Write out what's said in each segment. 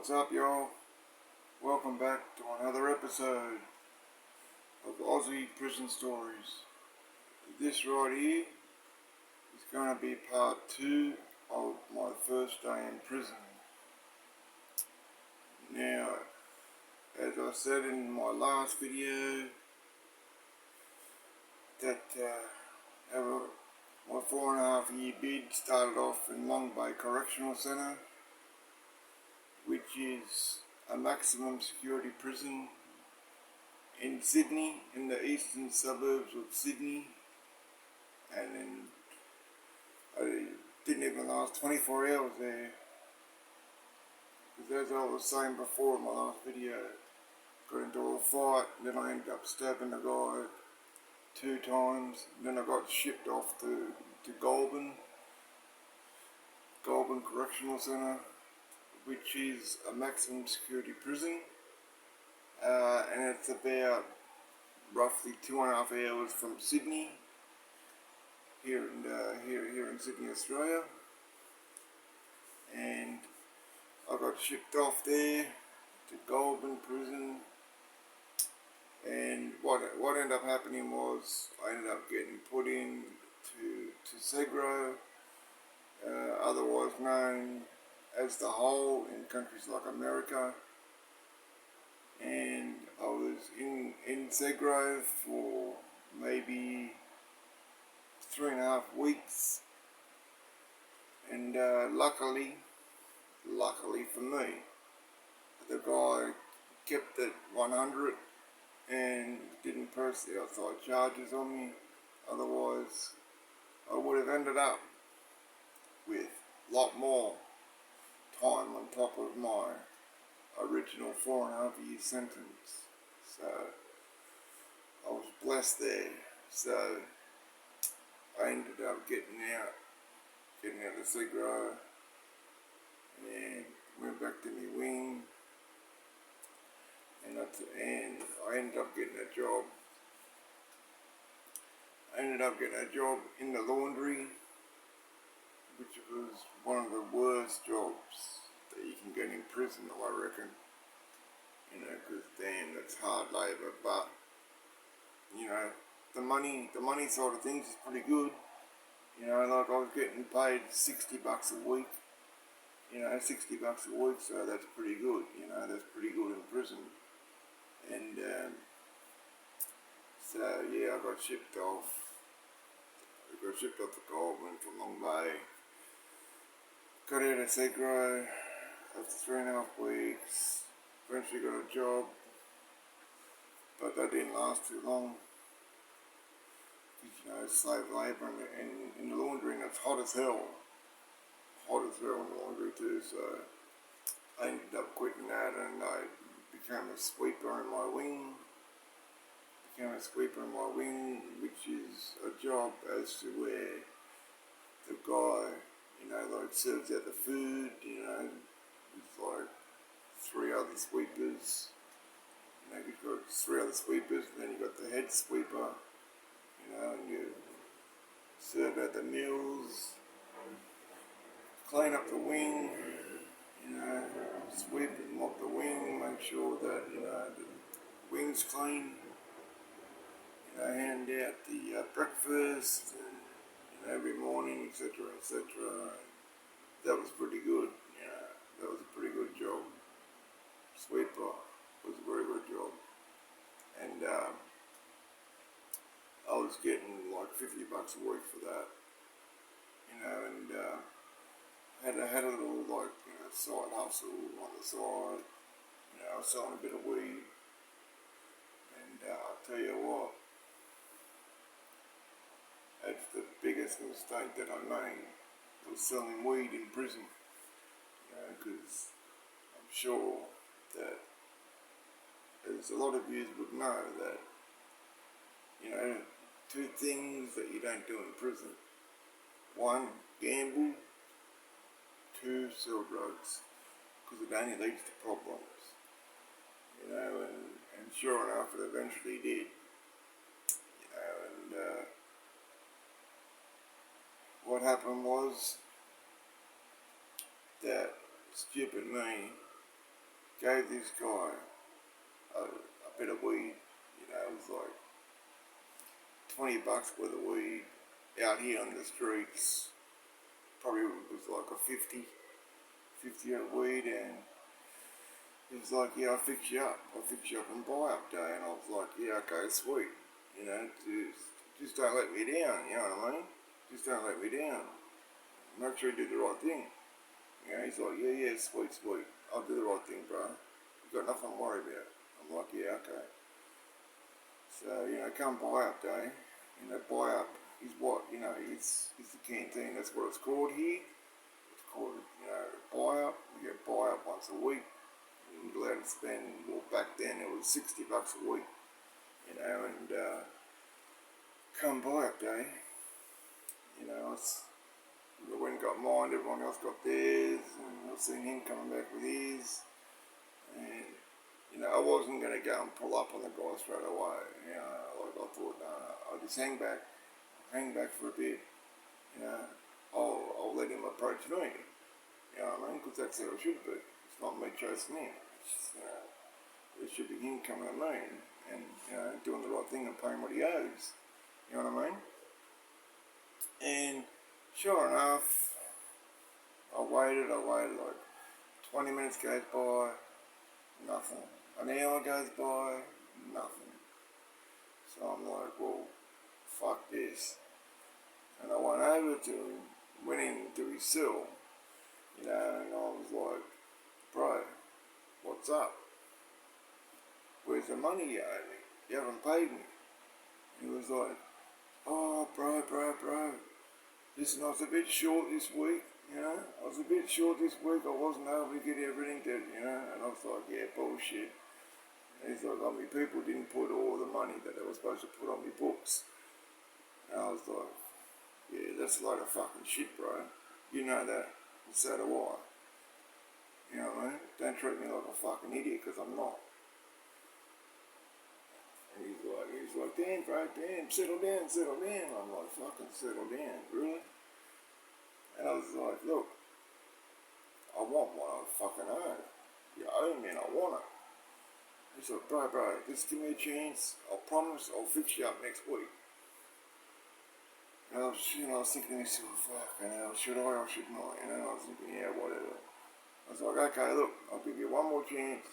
What's up, y'all? Welcome back to another episode of Aussie Prison Stories. This right here is going to be part 2 of my first day in prison. Now, as I said in my last video, that my 4.5 year bid started off in Long Bay Correctional Centre, which is a maximum security prison in Sydney, in the eastern suburbs of Sydney, and then I didn't even last 24 hours there, because as I was saying before in my last video, got into a fight, then I ended up stabbing a guy 2 times, then I got shipped off to Goulburn Correctional Centre, which is a maximum security prison, and it's about roughly 2.5 hours from Sydney, here in Sydney, Australia. And I got shipped off there to Goulburn Prison, and what ended up happening was I ended up getting put in to Segro, otherwise known as the Hole in countries like America. And I was in Segro for maybe 3.5 weeks, and luckily for me, the guy kept it 100 and didn't press the outside charges on me. Otherwise, I would have ended up with a lot more time on top of my original 4.5 year sentence. So I was blessed there. So I ended up getting out of Segro and went back to my wing, and I ended up getting a job. I ended up getting a job in the laundry, which was one of the worst jobs that you can get in prison, I reckon. You know, because damn, that's hard labour, but you know, the money side of things is pretty good. You know, like I was getting paid $60 a week. You know, $60 a week, so that's pretty good. You know, that's pretty good in prison. And so yeah, I got shipped off. To Goulburn from Long Bay. Got out of Segro after 3.5 weeks. Eventually got a job, but that didn't last too long. You know, slave labour in the laundry, and it's hot as hell. Hot as hell in the laundry too, so I ended up quitting that, and I became a sweeper in my wing. Which is a job as to where the guy, you know, like serves out the food, you know, with like 3 other sweepers. You know, you've got 3 other sweepers, and then you've got the head sweeper, you know, and you serve out the meals, clean up the wing, you know, sweep and mop the wing, make sure that, you know, the wing's clean, you know, hand out the breakfast, and, you know, every morning, etc., etc. That was pretty good, you know, that was a pretty good job. Sweeper was a very good job, and I was getting like $50 a week for that, you know, and had a little, like, you know, side hustle on the side. You know, I was selling a bit of weed, and I'll tell you what, that's the biggest mistake that I made, was selling weed in prison. You know, because I'm sure that, as a lot of you would know, that, you know, 2 things that you don't do in prison: 1, gamble; 2, sell drugs, because it only leads to problems. You know, and sure enough, it eventually did. You know, and what happened was that stupid me gave this guy a bit of weed. It was like $20 worth of weed out here on the streets. Probably was like a 50 of weed, and he was like, yeah, I'll fix you up and buy up day. And I was like, yeah, okay, sweet. Just don't let me down, you know what I mean? Just don't let me down. Make sure you do the right thing. He's like, yeah, sweet. I'll do the right thing, bro. You've got nothing to worry about. I'm like, yeah, okay. So, come buy up day. Buy up is what, it's the canteen. That's what it's called here. It's called, buy up. You get buy up once a week. You're allowed to spend, well, back then it was $60 a week, and come buy up day. I went and got mine, everyone else got theirs, and I've seen him coming back with his, and, I wasn't going to go and pull up on the guy straight away, like I thought, no, I'll just hang back for a bit, I'll let him approach me, you know what I mean, because that's how it should be. It's not me chasing him, it should be him coming at me, and, doing the right thing and paying what he owes, you know what I mean, and sure enough, I waited like 20 minutes goes by, nothing. An hour goes by, nothing. So I'm like, well, fuck this. And I went over to him, went into his cell, and I was like, bro, what's up? Where's the money you owe me? You haven't paid me. He was like, oh, bro. Listen, I was a bit short this week, I was a bit short this week. I wasn't able to get everything done, and I was like, yeah, bullshit. And he's like, oh, me people didn't put all the money that they were supposed to put on me books. And I was like, yeah, that's a load of fucking shit, bro. You know that, and so do I. You know what I mean? Don't treat me like a fucking idiot, because I'm not. And he's like, damn, bro, settle down. I'm like, fucking settle down, really? And I was like, look, I want what I fucking owe. You owe me and I want it. He's like, bro, just give me a chance. I'll promise I'll fix you up next week. And I was thinking to myself, fucking hell, should I or should not? I was thinking, yeah, whatever. I was like, okay, look, I'll give you one more chance.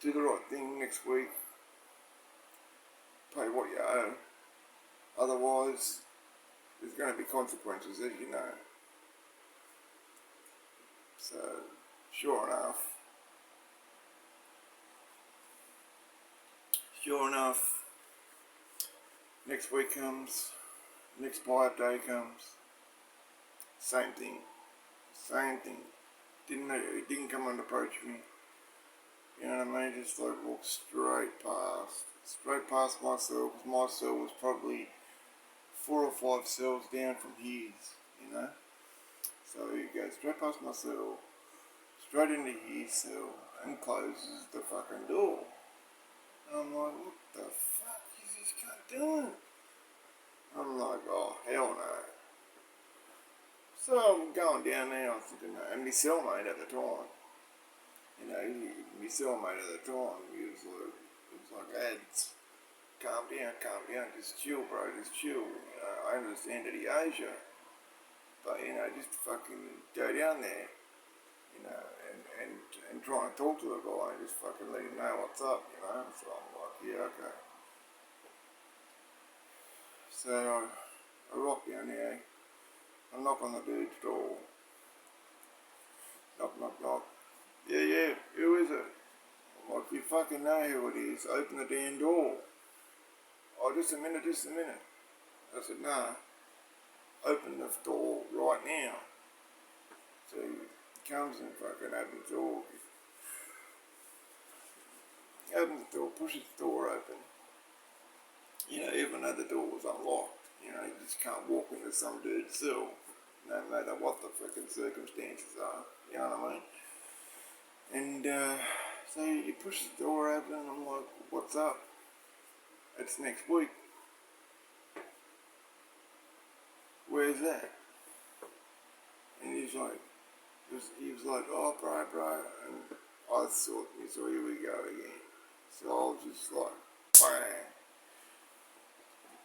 Do the right thing next week. Pay what you owe. Otherwise, there's going to be consequences, as you know. So, sure enough, next week comes, next buy-up day comes, same thing. It didn't come and approach me. You know what I mean? Just like walked straight past my cell, because my cell was probably 4 or 5 cells down from his, So he goes straight past my cell, straight into his cell, and closes the fucking door. And I'm like, what the fuck is this cunt doing? I'm like, oh, hell no. So I'm going down there, I'm thinking, and my cellmate at the time, my cellmate at the time, he was like, Ads, calm down, just chill, bro, just chill. I understand that he owes you, but, just fucking go down there, and try and talk to the guy and just fucking let him know what's up, So I'm like, yeah, okay. So I rock down there, I knock on the dude's door. Knock. Yeah, who is it? I'm like, you fucking know who it is, open the damn door. Oh, just a minute. I said, nah, open the door right now. So he comes and fucking opens the door. He opens the door, pushes the door open. Even though the door was unlocked, you just can't walk into some dude's cell, no matter what the fucking circumstances are, you know what I mean? And so he pushes the door open, and I'm like, what's up? It's next week. Where's that? And he's like, he was like, oh, bro, and I thought, so here we go again. So I was just like, bang,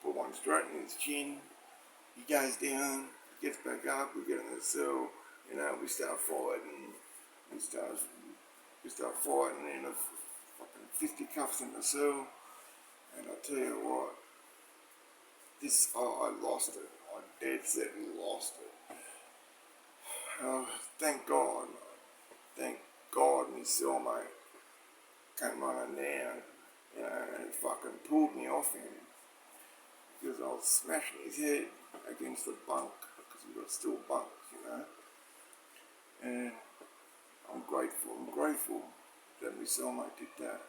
put one straight in his chin. He goes down, gets back up, we get in the cell, we start fighting. We start fighting in a fucking fisticuffs in the cell. And I tell you what, I lost it. I dead set lost it. Thank God my cellmate came running down, and fucking pulled me off him because I was smashing his head against the bunk because we got steel bunks. And I'm grateful that my cellmate did that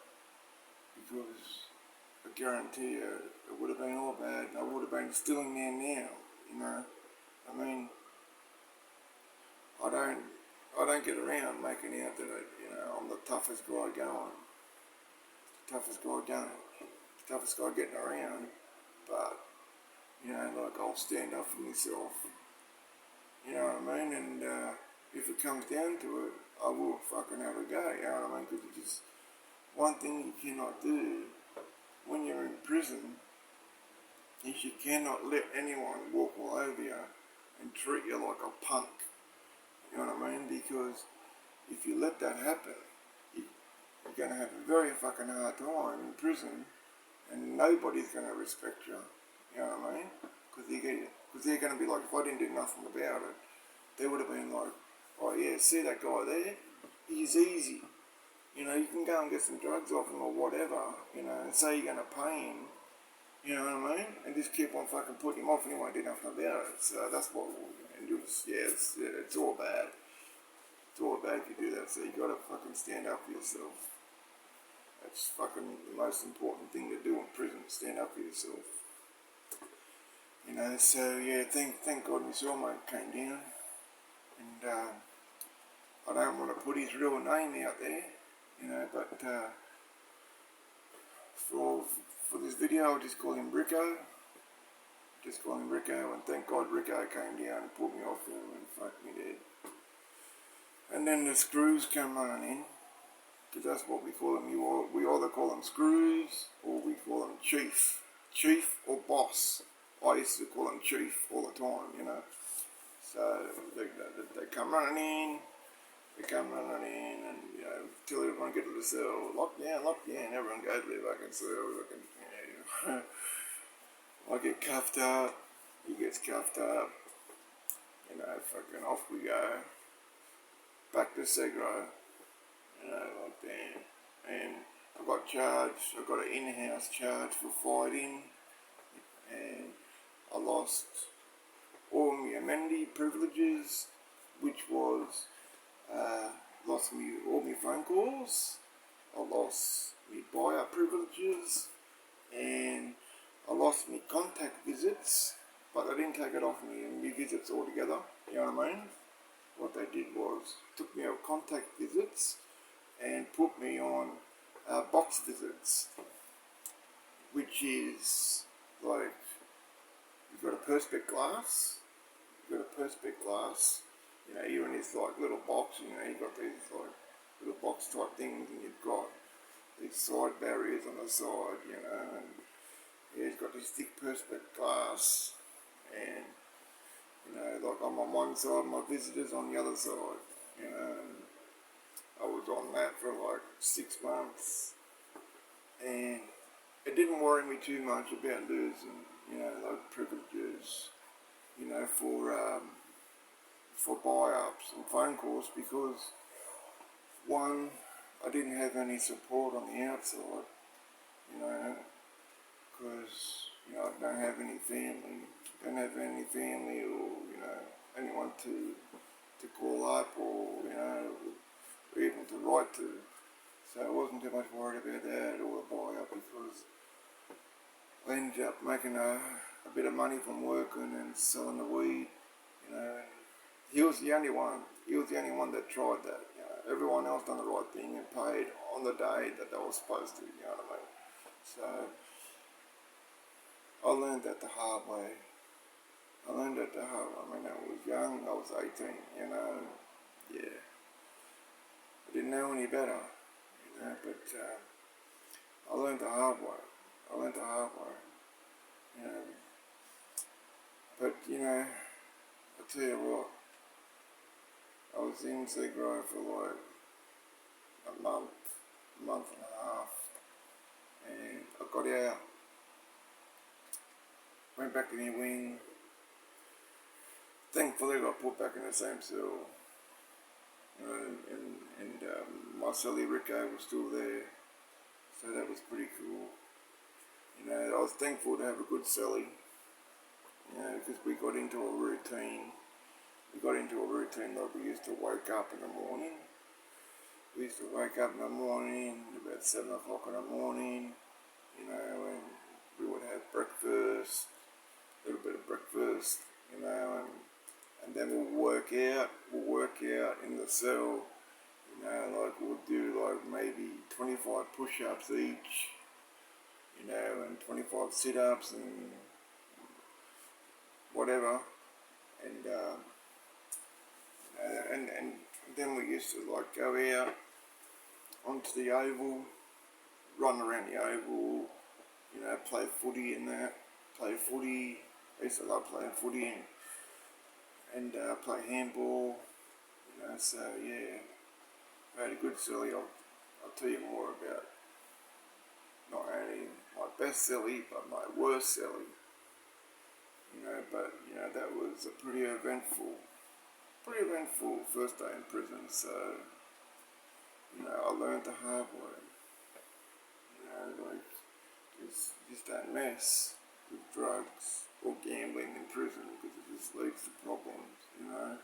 because I guarantee you it would have been all bad and I would have been still in there now. I mean, I don't get around making out that I'm the toughest guy going, the toughest guy getting around, but I'll stand up for myself. You know what I mean? And if it comes down to it, I will fucking have a go. You know what I mean? Because it's just one thing you cannot do when you're in prison is you cannot let anyone walk all over you and treat you like a punk. You know what I mean? Because if you let that happen, you're going to have a very fucking hard time in prison and nobody's going to respect you. You know what I mean? Because they're going to be like, if I didn't do nothing about it, they would have been like, oh yeah, see that guy there? He's easy. You can go and get some drugs off him or whatever, and say you're going to pay him. You know what I mean? And just keep on fucking putting him off and he won't do nothing about it. So that's what it's all bad. It's all bad if you do that. So you gotta fucking stand up for yourself. That's fucking the most important thing to do in prison, stand up for yourself. So yeah, thank God my cellmate came down. And I don't want to put his real name out there, but for this video I'll just call him Rico. And thank God Rico came down and pulled me off him and fucked me dead. And then the screws come running in, because that's what we call them. We either call them screws or we call them chief or boss. I used to call them chief all the time, So they come running in, and till everyone get to the cell, lock down, everyone goes to their fucking cell. I get cuffed up, he gets cuffed up, fucking off we go. Back to Segro, like that. And I got charged, I got an in-house charge for fighting, and I lost all my amenity privileges, which was, lost me all my phone calls, I lost my buyer privileges, and I lost my contact visits, but I didn't take it off my visits altogether, you know what I mean? What they did was took me out contact visits and put me on box visits, which is like you've got a perspex glass, you're in this like little box, you've got these like little box type things, and you've got these side barriers on the side, and you've got this thick perspex glass, and like I'm on one side, my visitors on the other side, and I was on that for like 6 months, and it didn't worry me too much about losing, those privileges, for buy-ups and phone calls, because one, I didn't have any support on the outside, because I don't have any family, or anyone to call up, or even to write to. So I wasn't too much worried about that or the buy-up, because I ended up making a bit of money from working and selling the weed. He was the only one that tried that. Everyone else done the right thing and paid on the day that they were supposed to. You know what I mean? So I learned that the hard way. I mean, I was young, I was 18, yeah. didn't know any better, but I learned the hard way. You know, but I tell you what, I was in Seagrove for like a month and a half, and I got out, went back in the wing. Thankfully, I got put back in the same cell, and my cellie Rico was still there, so that was pretty cool. I was thankful to have a good cellie, because we got into a routine. Like we used to wake up in the morning. About 7 o'clock in the morning, and we would have breakfast, a little bit of breakfast, and then we'll work out in the cell, like we'll do like maybe 25 push-ups each, and 25 sit-ups and whatever, and then we used to like go out onto the oval, run around the oval, play footy and that, I used to love playing footy and play handball, so yeah, I had a good cellie. I'll tell you more about not only my best cellie, but my worst cellie, but that was a pretty eventful first day in prison, so I learned the hard way, like just don't mess with drugs or gambling in prison because it just leads to problems, and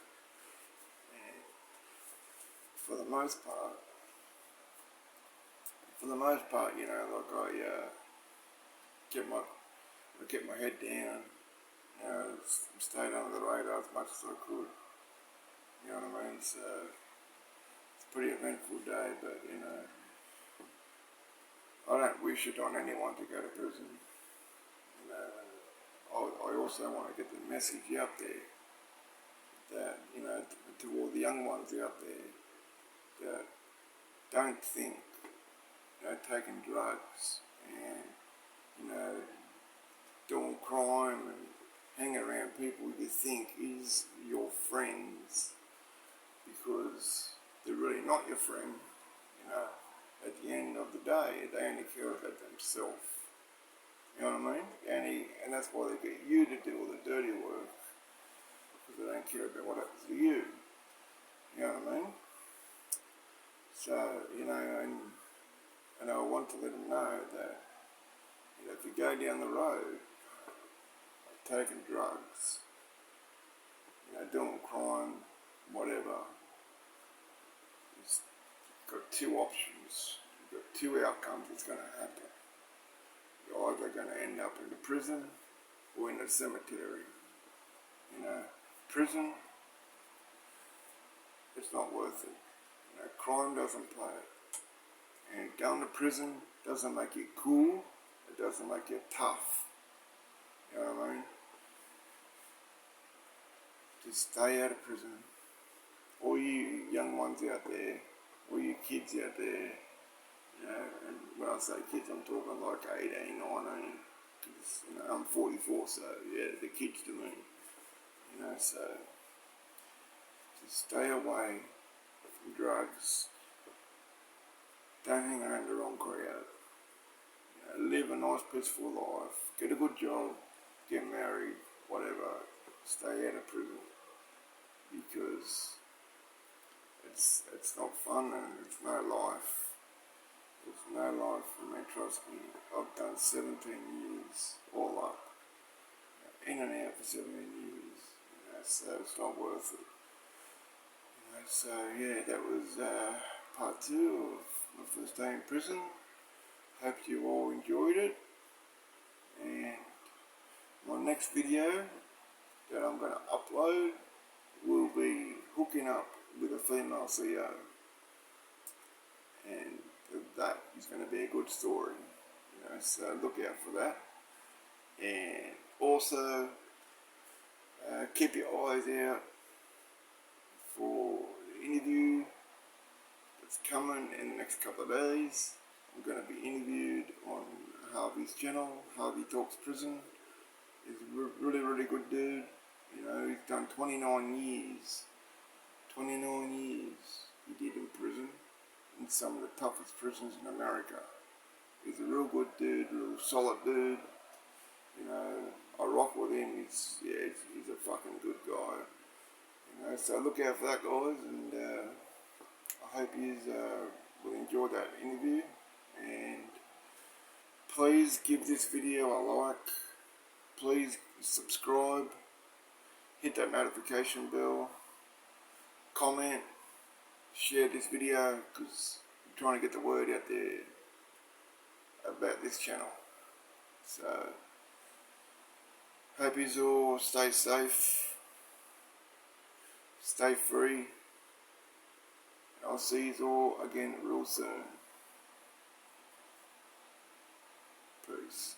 for the most part, like I kept my head down, stayed under the radar as much as I could, you know what I mean, so it's a pretty eventful day, but I don't wish it on anyone to go to prison, and I also want to get the message out there that, to all the young ones out there, that don't think, taking drugs and, doing crime and hanging around people you think is your friends, because they're really not your friend, at the end of the day, they only care about themselves, you know what I mean, and that's why they get you to do all the dirty work, because they don't care about what happens to you, you know what I mean, so, and I want to let them know that, if you go down the road, taking drugs, doing crime, whatever, you've got two options. You've got two outcomes that's going to happen. You're either going to end up in the prison or in the cemetery. Prison, it's not worth it. Crime doesn't pay. And going to prison doesn't make you cool. It doesn't make you tough. You know what I mean? Just stay out of prison. All you young ones out there, all you kids out there, and when I say kids, I'm talking like 18, 19, because, I'm 44, so yeah, the kids to me, so just stay away from drugs. Don't hang around the wrong crowd. Live a nice, peaceful life. Get a good job. Get married. Whatever. Stay out of prison, because it's not fun and it's no life. It's no life for me. Trust me. I've done 17 years all up, in and out for 17 years. So it's not worth it. So yeah, that was part 2 of my first day in prison. Hope you all enjoyed it, and my next video that I'm going to upload will be hooking up with a female CEO, and that is going to be a good story, so look out for that. And also keep your eyes out for the interview that's coming next couple of days. I'm going to be interviewed on Harvey's channel, Harvey Talks Prison. He's a really good dude. You know, he's done 29 years. 29 years he did in prison, in some of the toughest prisons in America. He's a real good dude, real solid dude. You know, I rock with him. He's a fucking good guy. You know, so look out for that, guys, and I hope you will enjoy that interview. And please give this video a like. Please subscribe. Hit that notification bell. Comment. Share this video, because I'm trying to get the word out there about this channel. So, hope you all stay safe, stay free, and I'll see you all again real soon. Peace.